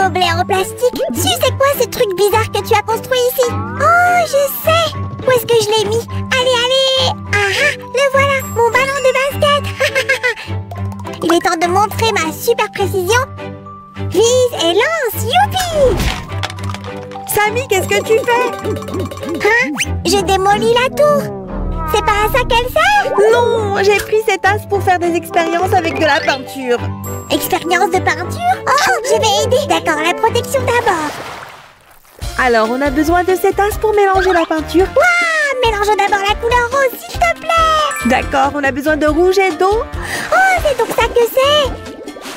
gobelet en plastique. Tu sais quoi ce truc bizarre que tu as construit ici? Oh, je sais! Où est-ce que je l'ai mis? Allez, allez! Ah ah, le voilà, mon ballon de basket! Il est temps de montrer ma super précision. Vise et lance, youpi! Sammy, qu'est-ce que tu fais? Hein? Je démolis la tour. C'est pas à ça qu'elle sert? Non, j'ai pris cette tasse pour faire des expériences avec de la peinture. Expérience de peinture? Oh, je vais aider. D'accord, la protection d'abord. Alors, on a besoin de cette tasse pour mélanger la peinture. Waouh! Mélangeons d'abord la couleur rose, s'il te plaît. D'accord, on a besoin de rouge et d'eau. Oh, c'est donc ça que c'est.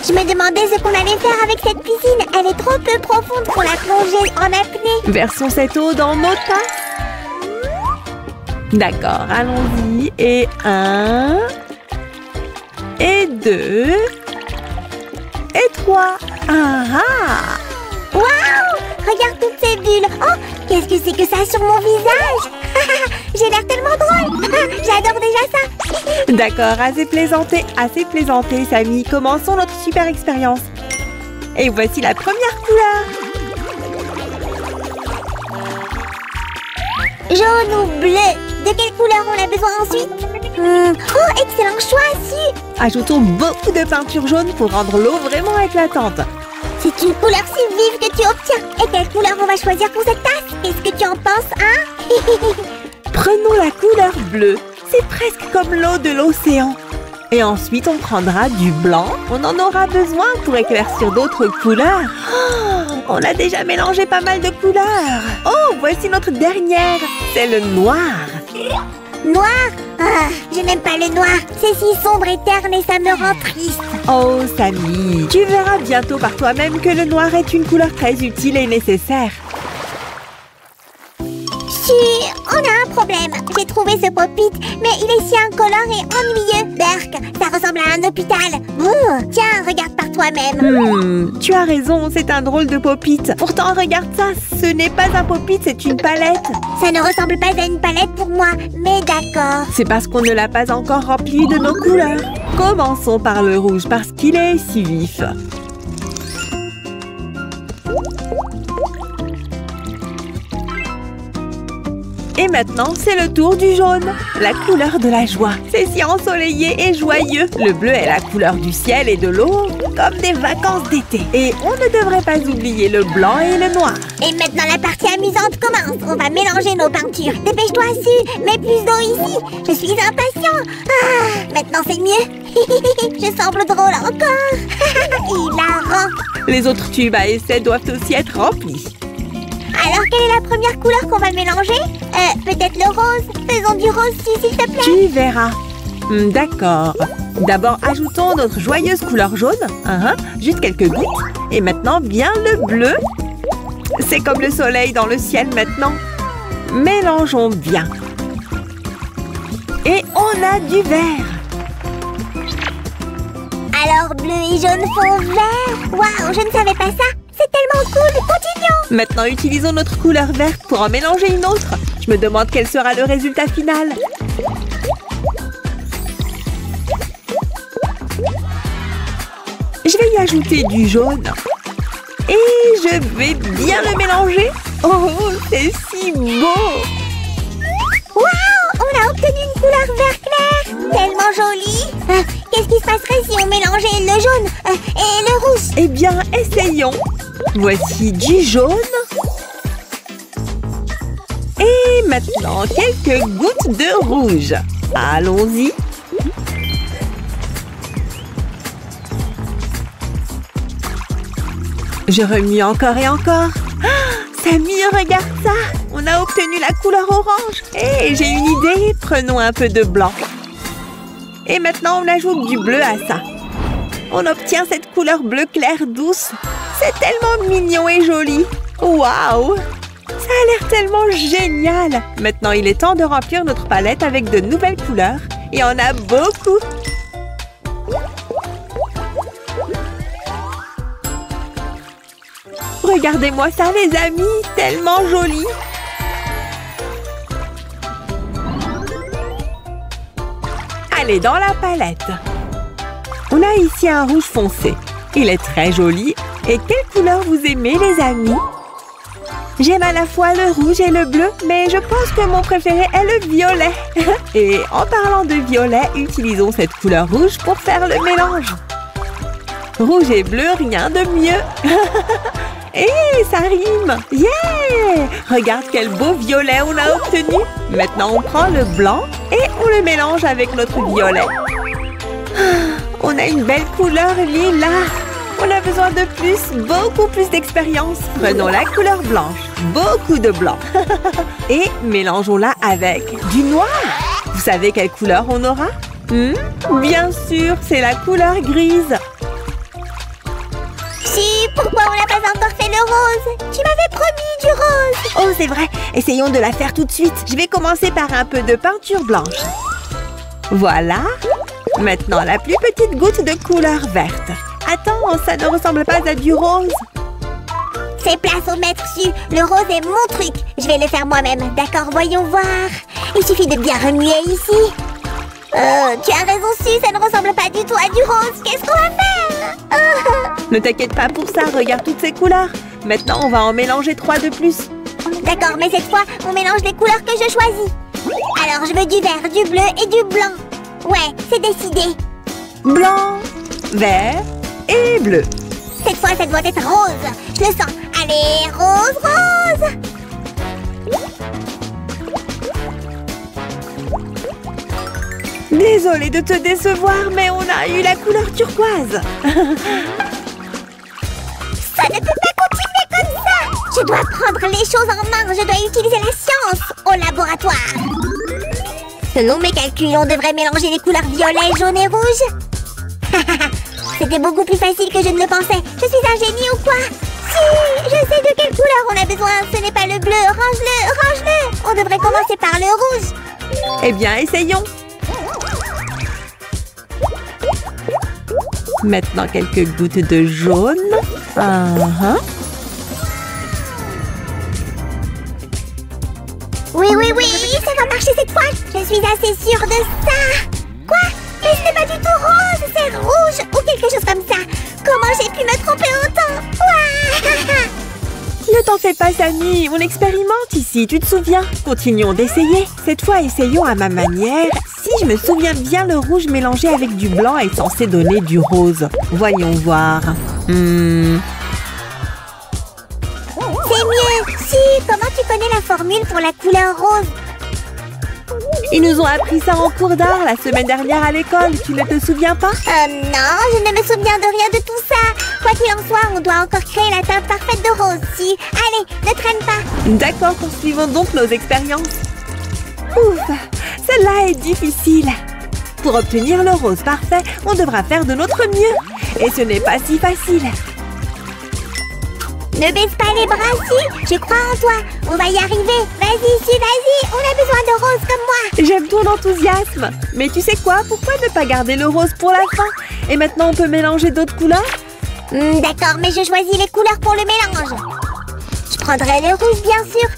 Je me demandais ce qu'on allait faire avec cette piscine. Elle est trop peu profonde pour la plonger en apnée. Versons cette eau dans notre tasse. D'accord, allons-y. Et 1. Et 2. Et 3. Ah ah! Waouh! Regarde toutes ces bulles. Oh, qu'est-ce que c'est que ça sur mon visage? J'ai l'air tellement drôle. J'adore déjà ça. D'accord, assez plaisanté, Sammy. Commençons notre super expérience. Et voici la première couleur. Jaune ou bleu? De quelle couleur on a besoin ensuite? Oh, excellent choix, si! Ajoutons beaucoup de peinture jaune pour rendre l'eau vraiment éclatante. C'est une couleur si vive que tu obtiens. Et quelle couleur on va choisir pour cette tasse? Qu'est-ce que tu en penses, hein? Prenons la couleur bleue. C'est presque comme l'eau de l'océan. Et ensuite, on prendra du blanc. On en aura besoin pour éclaircir d'autres couleurs. Oh, on a déjà mélangé pas mal de couleurs. Oh, voici notre dernière. C'est le noir. Noir? Ah, je n'aime pas le noir. C'est si sombre et terne et ça me rend triste. Oh, Sammy, tu verras bientôt par toi-même que le noir est une couleur très utile et nécessaire. Si, on a un problème. J'ai trouvé ce pop-it, mais il est si incolore et ennuyeux. Berk, ça ressemble à un hôpital. Tiens, regarde par toi-même. Tu as raison, c'est un drôle de pop-it. Pourtant, regarde ça, ce n'est pas un pop-it, c'est une palette. Ça ne ressemble pas à une palette pour moi, mais d'accord. C'est parce qu'on ne l'a pas encore rempli de nos couleurs. Commençons par le rouge, parce qu'il est si vif. Et maintenant, c'est le tour du jaune, la couleur de la joie. C'est si ensoleillé et joyeux. Le bleu est la couleur du ciel et de l'eau, comme des vacances d'été. Et on ne devrait pas oublier le blanc et le noir. Et maintenant, la partie amusante commence. On va mélanger nos peintures. Dépêche-toi, Su. Mets plus d'eau ici. Je suis impatient. Ah, maintenant, c'est mieux. Je semble drôle encore. Hilarant. Les autres tubes à essai doivent aussi être remplis. Alors, quelle est la première couleur qu'on va mélanger? Peut-être le rose. Faisons du rose, s'il te plaît. Tu verras. D'accord. D'abord, ajoutons notre joyeuse couleur jaune. Juste quelques gouttes. Et maintenant, bien le bleu. C'est comme le soleil dans le ciel maintenant. Mélangeons bien. Et on a du vert. Alors, bleu et jaune font vert. Waouh, je ne savais pas ça. C'est tellement cool. Continuons. Maintenant, utilisons notre couleur verte pour en mélanger une autre. Je me demande quel sera le résultat final. Je vais y ajouter du jaune. Et je vais bien le mélanger. Oh, c'est si beau! Waouh, on a obtenu une couleur vert clair. Tellement jolie. Qu'est-ce qui se passerait si on mélangeait le jaune et le rouge? Eh bien, essayons. Voici du jaune. Et maintenant, quelques gouttes de rouge. Allons-y. Je remue encore et encore. Sammy, regarde ça. On a obtenu la couleur orange. Hé, j'ai une idée. Prenons un peu de blanc. Et maintenant, on ajoute du bleu à ça. On obtient cette couleur bleu clair douce. C'est tellement mignon et joli. Waouh! Ça a l'air tellement génial. Maintenant, il est temps de remplir notre palette avec de nouvelles couleurs. Et on a beaucoup. Regardez-moi ça, les amis. Tellement joli. Allez, dans la palette. On a ici un rouge foncé. Il est très joli Et quelle couleur vous aimez, les amis? J'aime à la fois le rouge et le bleu, mais je pense que mon préféré est le violet. Et en parlant de violet, utilisons cette couleur rouge pour faire le mélange. Rouge et bleu, rien de mieux. Et ça rime. Yeah! Regarde quel beau violet on a obtenu. Maintenant, on prend le blanc et on le mélange avec notre violet. On a une belle couleur lilas. On a besoin de plus, beaucoup plus d'expérience. Prenons la couleur blanche, beaucoup de blanc. Et mélangeons-la avec du noir. Vous savez quelle couleur on aura? Bien sûr, c'est la couleur grise. Si, pourquoi on n'a pas encore fait le rose? Tu m'avais promis du rose. Oh, c'est vrai. Essayons de la faire tout de suite. Je vais commencer par un peu de peinture blanche. Voilà. Maintenant, la plus petite goutte de couleur verte. Attends, ça ne ressemble pas à du rose. C'est place au maître Su. Le rose est mon truc. Je vais le faire moi-même. D'accord, voyons voir. Il suffit de bien remuer ici. Tu as raison, Su. Ça ne ressemble pas du tout à du rose. Qu'est-ce qu'on va faire? Ne t'inquiète pas pour ça. Regarde toutes ces couleurs. Maintenant, on va en mélanger 3 de plus. D'accord, mais cette fois, on mélange les couleurs que je choisis. Alors, je veux du vert, du bleu et du blanc. Ouais, c'est décidé. Blanc, vert et bleu. Cette fois, ça doit être rose. Je le sens. Allez, rose, rose. Désolée de te décevoir, mais on a eu la couleur turquoise. Ça ne peut pas continuer comme ça. Je dois prendre les choses en main. Je dois utiliser la science au laboratoire. Selon mes calculs, on devrait mélanger les couleurs violet, jaune et rouge. C'était beaucoup plus facile que je ne le pensais. Je suis un génie ou quoi? Si, je sais de quelle couleur on a besoin. Ce n'est pas le bleu. Range-le, range-le. On devrait commencer par le rouge. Eh bien, essayons. Maintenant, quelques gouttes de jaune. Oui, ça va marcher cette fois. Je suis assez sûre de ça. Quoi? Mais ce n'est pas du tout rose, c'est rouge ou quelque chose comme ça. Comment j'ai pu me tromper autant? Ouah. Ne t'en fais pas, Sammy. On expérimente ici, tu te souviens? Continuons d'essayer. Cette fois, essayons à ma manière. Si je me souviens bien, le rouge mélangé avec du blanc est censé donner du rose. Voyons voir. C'est mieux. Si, comment tu connais la formule pour la couleur rose? Ils nous ont appris ça en cours d'art la semaine dernière à l'école. Tu ne te souviens pas? Non, je ne me souviens de rien de tout ça. Quoi qu'il en soit, on doit encore créer la teinte parfaite de rose. Si, allez, ne traîne pas. D'accord, poursuivons donc nos expériences. Ouf, celle-là est difficile. Pour obtenir le rose parfait, on devra faire de notre mieux. Et ce n'est pas si facile. Ne baisse pas les bras, Si. Je crois en toi. On va y arriver. Vas-y, Si, vas-y. On a besoin de rose comme moi. J'aime ton enthousiasme. Mais tu sais quoi? Pourquoi ne pas garder le rose pour la fin? Et maintenant, on peut mélanger d'autres couleurs? D'accord, mais je choisis les couleurs pour le mélange. Je prendrai le rouge, bien sûr.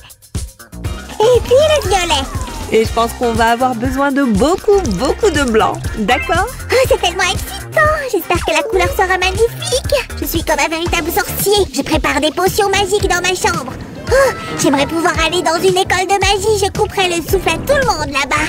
Et puis le violet. Et je pense qu'on va avoir besoin de beaucoup de blanc. D'accord? Oh, c'est tellement excitant. J'espère que la couleur sera magnifique. Je suis comme un véritable sorcier. Je prépare des potions magiques dans ma chambre. Oh, j'aimerais pouvoir aller dans une école de magie. Je couperai le souffle à tout le monde là-bas.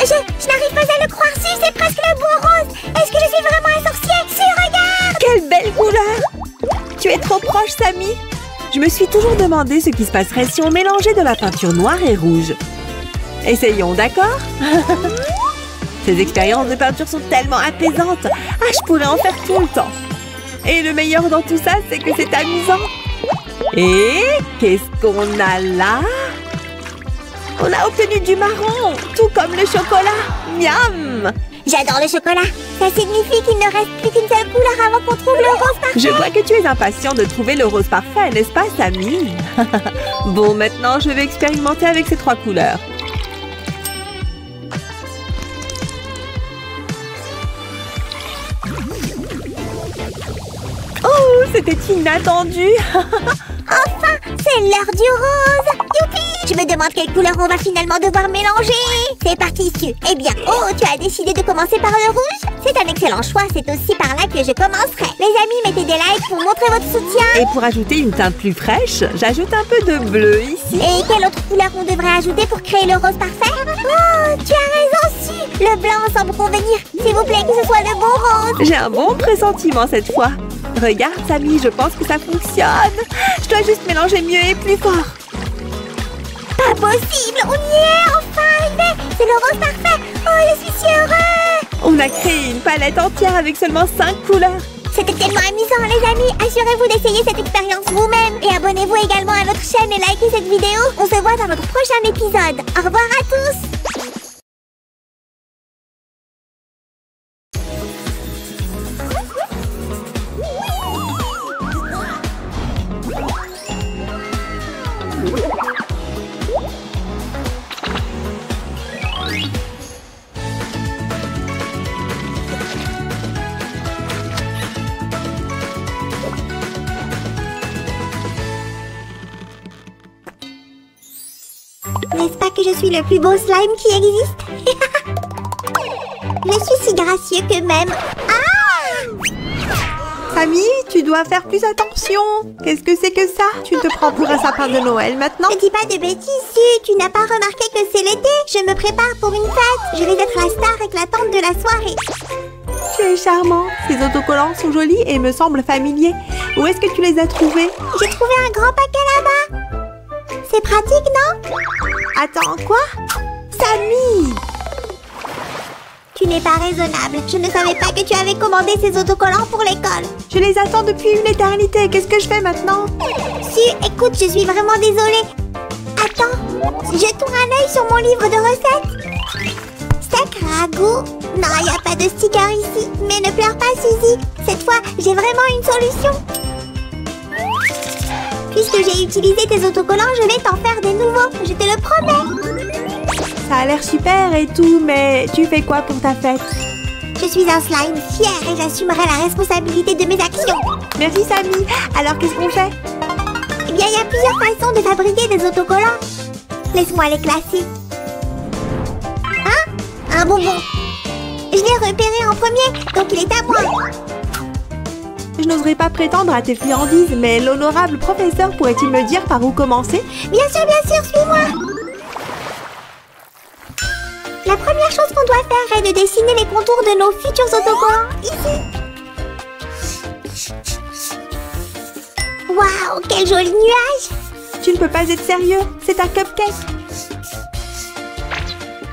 Je n'arrive pas à le croire, Si. C'est presque le beau rose. Est-ce que je suis vraiment un sorcier? Si, regarde! Quelle belle couleur! Tu es trop proche, Sammy. Je me suis toujours demandé ce qui se passerait si on mélangeait de la peinture noire et rouge. Essayons, d'accord? Ces expériences de peinture sont tellement apaisantes. Ah, je pourrais en faire tout le temps. Et le meilleur dans tout ça, c'est que c'est amusant. Et qu'est-ce qu'on a là? On a obtenu du marron, tout comme le chocolat. Miam! J'adore le chocolat. Ça signifie qu'il ne reste plus qu'une seule couleur avant qu'on trouve le rose parfait. Je vois que tu es impatient de trouver le rose parfait, n'est-ce pas, Sammy? Bon, maintenant, je vais expérimenter avec ces 3 couleurs. Oh, c'était inattendu. Enfin, c'est l'heure du rose. Youpi! Je me demande quelle couleur on va finalement devoir mélanger. C'est parti, Sue. Eh bien, oh, tu as décidé de commencer par le rouge? C'est un excellent choix, c'est aussi par là que je commencerai. Les amis, mettez des likes pour montrer votre soutien. Et pour ajouter une teinte plus fraîche, j'ajoute un peu de bleu ici. Et quelle autre couleur on devrait ajouter pour créer le rose parfait? Oh, tu as raison, Sue. Le blanc semble convenir. S'il vous plaît, que ce soit le bon rose. J'ai un bon pressentiment cette fois. Regarde, Samy, je pense que ça fonctionne. Je dois juste mélanger mieux et plus fort. Pas possible, on y est, enfin arrivé. C'est le rose parfait. Oh, je suis si heureux. On a créé une palette entière avec seulement 5 couleurs. C'était tellement amusant, les amis. Assurez-vous d'essayer cette expérience vous-même. Et abonnez-vous également à notre chaîne et likez cette vidéo. On se voit dans notre prochain épisode. Au revoir à tous. N'est-ce pas que je suis le plus beau slime qui existe? Je suis si gracieux que même... Ah! Samy, tu dois faire plus attention. Qu'est-ce que c'est que ça? Tu te prends pour un sapin de Noël maintenant? Ne dis pas de bêtises, Sue. Tu n'as pas remarqué que c'est l'été? Je me prépare pour une fête. Je vais être la star éclatante de la soirée. Tu es charmant. Ces autocollants sont jolis et me semblent familiers. Où est-ce que tu les as trouvés? J'ai trouvé un grand paquet là-bas. C'est pratique, non? Attends, quoi? Samy! Tu n'es pas raisonnable. Je ne savais pas que tu avais commandé ces autocollants pour l'école. Je les attends depuis une éternité. Qu'est-ce que je fais maintenant? Sue, écoute, je suis vraiment désolée. Attends, jetons un œil sur mon livre de recettes. Steak ragoût. Non, il n'y a pas de sticker ici. Mais ne pleure pas, Suzy. Cette fois, j'ai vraiment une solution. Puisque j'ai utilisé tes autocollants, je vais t'en faire des nouveaux. Je te le promets. Ça a l'air super et tout, mais tu fais quoi pour ta fête? Je suis un slime fier et j'assumerai la responsabilité de mes actions. Merci, Samy. Alors, qu'est-ce qu'on fait? Eh bien, il y a plusieurs façons de fabriquer des autocollants. Laisse-moi les classer. Hein? Un bonbon. Je l'ai repéré en premier, donc il est à moi. Je n'oserais pas prétendre à tes friandises, mais l'honorable professeur pourrait-il me dire par où commencer? Bien sûr, suis-moi. La première chose qu'on doit faire est de dessiner les contours de nos futurs autocollants, ici. Waouh, quel joli nuage! Tu ne peux pas être sérieux, c'est un cupcake.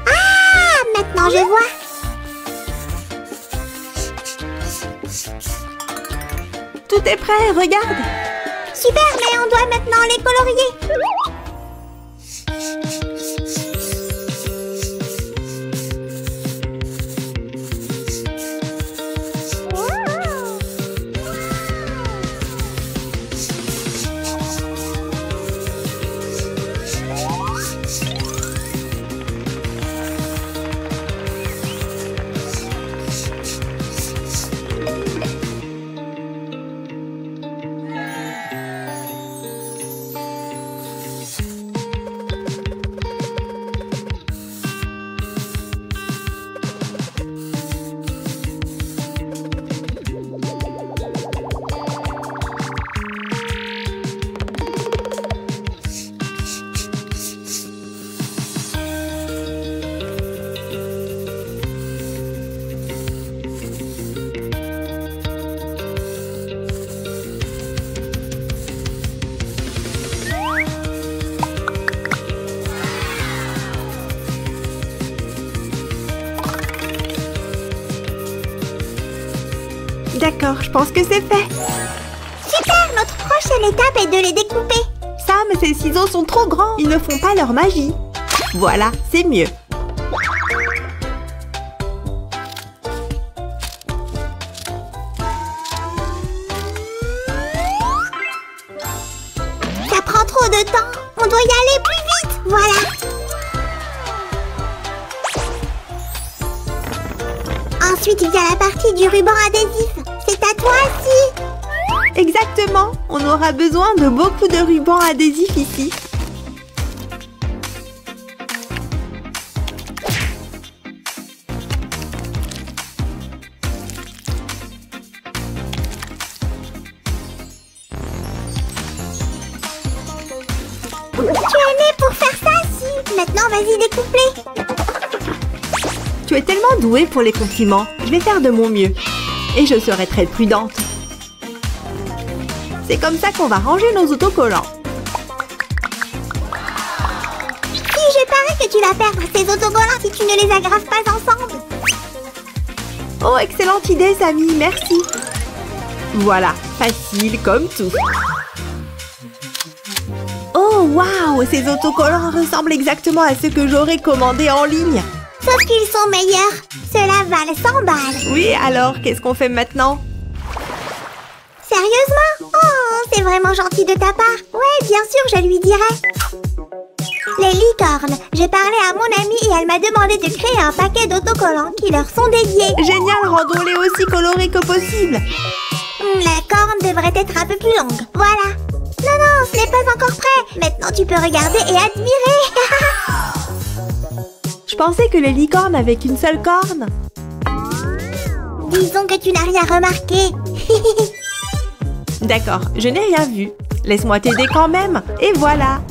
Ah, maintenant je vois. Tout est prêt, regarde. Super, mais on doit maintenant les colorier. D'accord, je pense que c'est fait. Super, notre prochaine étape est de les découper. Sam, ces ciseaux sont trop grands. Ils ne font pas leur magie. Voilà, c'est mieux. Ça prend trop de temps. On doit y aller plus vite. Voilà. Ensuite, il y a la partie du ruban adhésif. C'est à toi aussi. Exactement. On aura besoin de beaucoup de rubans adhésifs ici. Tu es né pour faire ça, si. Maintenant, vas-y, découpe-les. Tu es tellement douée pour les compliments. Je vais faire de mon mieux. Et je serai très prudente. C'est comme ça qu'on va ranger nos autocollants. Si, je parie que tu vas perdre ces autocollants si tu ne les agrafes pas ensemble. Oh, excellente idée, Samy, merci. Voilà, facile comme tout. Oh, waouh, ces autocollants ressemblent exactement à ceux que j'aurais commandés en ligne. Sauf qu'ils sont meilleurs. Cela valent 100 balles. Oui, alors, qu'est-ce qu'on fait maintenant? Sérieusement? Oh, c'est vraiment gentil de ta part. Ouais, bien sûr, je lui dirai. Les licornes. J'ai parlé à mon amie et elle m'a demandé de créer un paquet d'autocollants qui leur sont dédiés. Génial, rendons-les aussi colorés que possible. La corne devrait être un peu plus longue. Voilà. Non, non, ce n'est pas encore prêt. Maintenant, tu peux regarder et admirer. Je pensais que les licornes avaient qu'une seule corne. Disons que tu n'as rien remarqué. D'accord, je n'ai rien vu. Laisse-moi t'aider quand même. Et voilà.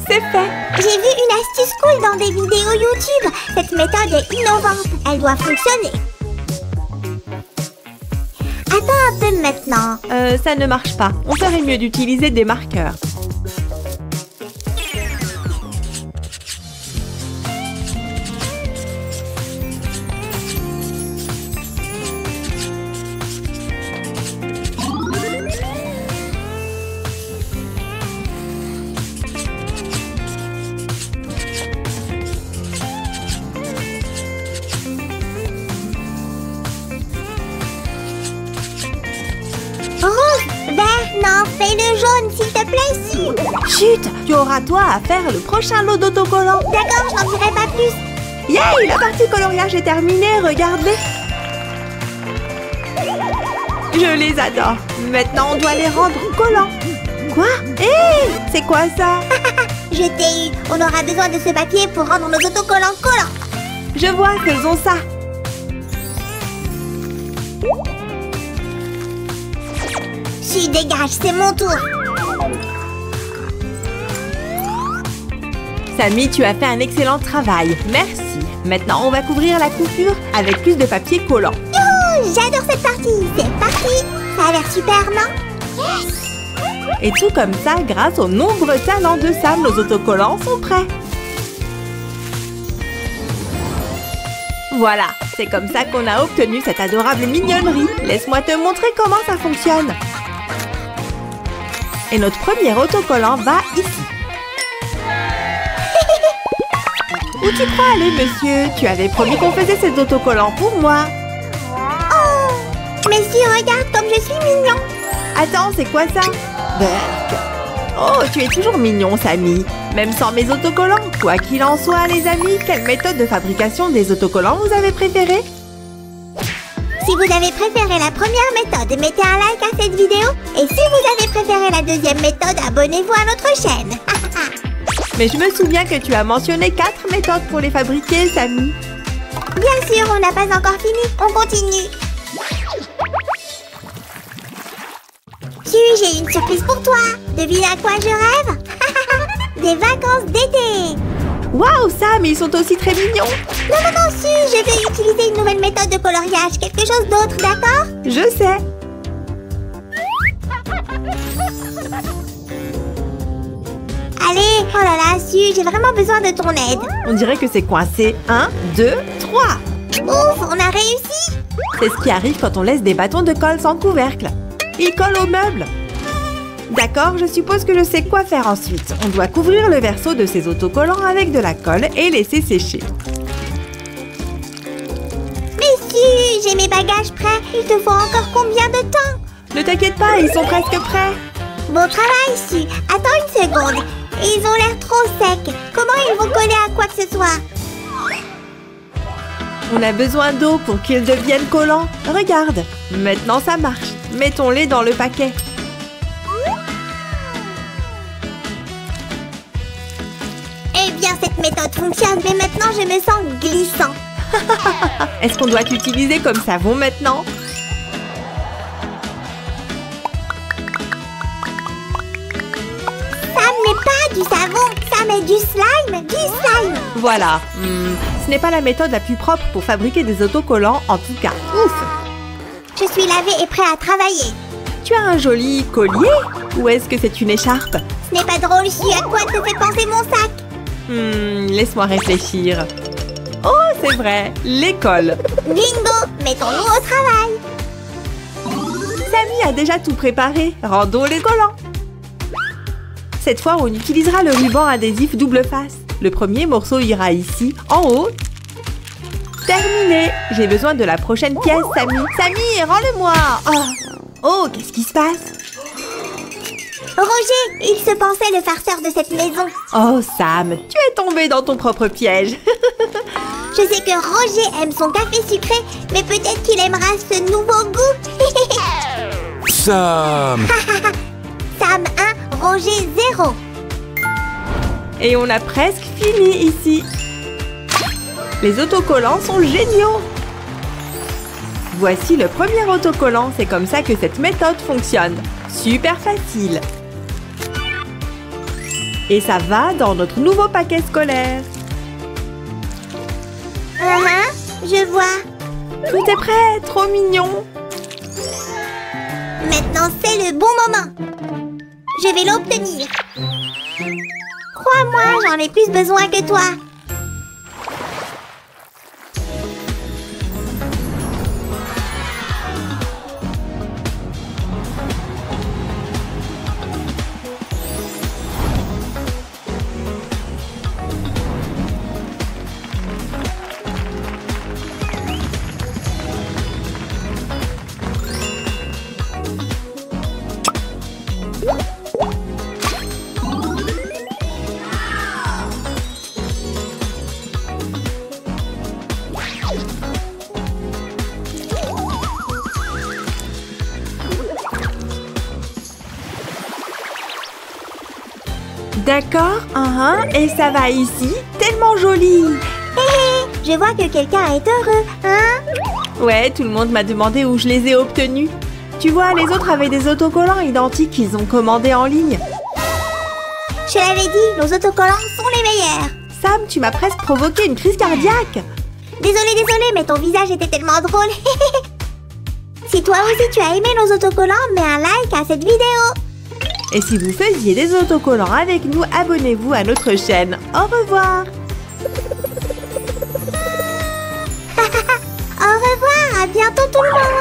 C'est fait. J'ai vu une astuce cool dans des vidéos YouTube. Cette méthode est innovante. Elle doit fonctionner. Attends un peu maintenant. Ça ne marche pas. On ferait mieux d'utiliser des marqueurs. Rose, vert, non, fais le jaune, s'il te plaît, si. Chut, tu auras toi à faire le prochain lot d'autocollants. D'accord, je n'en dirai pas plus. Yay, la partie coloriage est terminée, regardez. Je les adore. Maintenant, on doit les rendre collants. Quoi? Hé, c'est quoi ça? Je t'ai eu. On aura besoin de ce papier pour rendre nos autocollants collants. Je vois, faisons ça. Si, dégage, c'est mon tour. Samy, tu as fait un excellent travail. Merci. Maintenant, on va couvrir la coupure avec plus de papier collant. Youhou, j'adore cette partie. C'est parti. Ça a l'air super, non? Et tout comme ça, grâce aux nombreux talents de Sam, nos autocollants sont prêts. Voilà, c'est comme ça qu'on a obtenu cette adorable mignonnerie. Laisse-moi te montrer comment ça fonctionne. Et notre premier autocollant va ici. Où tu crois aller, monsieur? Tu avais promis qu'on faisait ces autocollants pour moi. Oh, mais si, regarde comme je suis mignon. Attends, c'est quoi ça? Berk. Oh, tu es toujours mignon, Samy. Même sans mes autocollants. Quoi qu'il en soit, les amis, quelle méthode de fabrication des autocollants vous avez préférée? Si vous avez préféré la première méthode, mettez un like à cette vidéo. Et si vous avez préféré la deuxième méthode, abonnez-vous à notre chaîne. Mais je me souviens que tu as mentionné 4 méthodes pour les fabriquer, Samy. Bien sûr, on n'a pas encore fini. On continue. J'ai une surprise pour toi. Devine à quoi je rêve? Des vacances d'été. Waouh, Sam, ils sont aussi très mignons. Non, non, non, si, je vais utiliser une nouvelle méthode de coloriage. Quelque chose d'autre, d'accord? Je sais. Allez, oh là là, Su, j'ai vraiment besoin de ton aide. On dirait que c'est coincé. 1, 2, 3. Ouf, on a réussi. C'est ce qui arrive quand on laisse des bâtons de colle sans couvercle. Ils collent aux meubles. D'accord, je suppose que je sais quoi faire ensuite. On doit couvrir le verso de ces autocollants avec de la colle et laisser sécher. Mais Su, j'ai mes bagages prêts. Il te faut encore combien de temps? Ne t'inquiète pas, ils sont presque prêts. Bon travail, Su. Attends une seconde. Ils ont l'air trop secs. Comment ils vont coller à quoi que ce soit? On a besoin d'eau pour qu'ils deviennent collants. Regarde, maintenant ça marche. Mettons-les dans le paquet. Eh bien, cette méthode fonctionne, mais maintenant je me sens glissant. Est-ce qu'on doit l'utiliser comme savon maintenant? Ça n'est pas du savon, ça met du slime, du slime. Voilà. Ce n'est pas la méthode la plus propre pour fabriquer des autocollants, en tout cas. Ouf! Je suis lavée et prêt à travailler. Tu as un joli collier? Ou est-ce que c'est une écharpe? Ce n'est pas drôle, Chi, à quoi te fait penser mon sac? Laisse-moi réfléchir. Oh, c'est vrai, l'école. Bingo, mettons-nous au travail. Samy a déjà tout préparé. Rendons les collants. Cette fois, on utilisera le ruban adhésif double face. Le premier morceau ira ici, en haut. Terminé. J'ai besoin de la prochaine pièce, Samy. Samy, rends-le-moi. Oh, qu'est-ce qui se passe? Roger, il se pensait le farceur de cette maison. Oh, Sam, tu es tombé dans ton propre piège. Je sais que Roger aime son café sucré, mais peut-être qu'il aimera ce nouveau goût. Sam. Sam 1, Roger 0. Et on a presque fini ici. Les autocollants sont géniaux. Voici le premier autocollant. C'est comme ça que cette méthode fonctionne. Super facile. Et ça va dans notre nouveau paquet scolaire. Je vois. Tout est prêt, trop mignon. Maintenant, c'est le bon moment. Je vais l'obtenir. Crois-moi, j'en ai plus besoin que toi. D'accord, et ça va ici, tellement joli. Je vois que quelqu'un est heureux, hein? Ouais, tout le monde m'a demandé où je les ai obtenus. Tu vois, les autres avaient des autocollants identiques qu'ils ont commandés en ligne. Je l'avais dit, nos autocollants sont les meilleurs. Sam, tu m'as presque provoqué une crise cardiaque. Désolée, mais ton visage était tellement drôle. Si toi aussi tu as aimé nos autocollants, mets un like à cette vidéo. Et si vous faisiez des autocollants avec nous, abonnez-vous à notre chaîne. Au revoir. Au revoir, à bientôt tout le monde.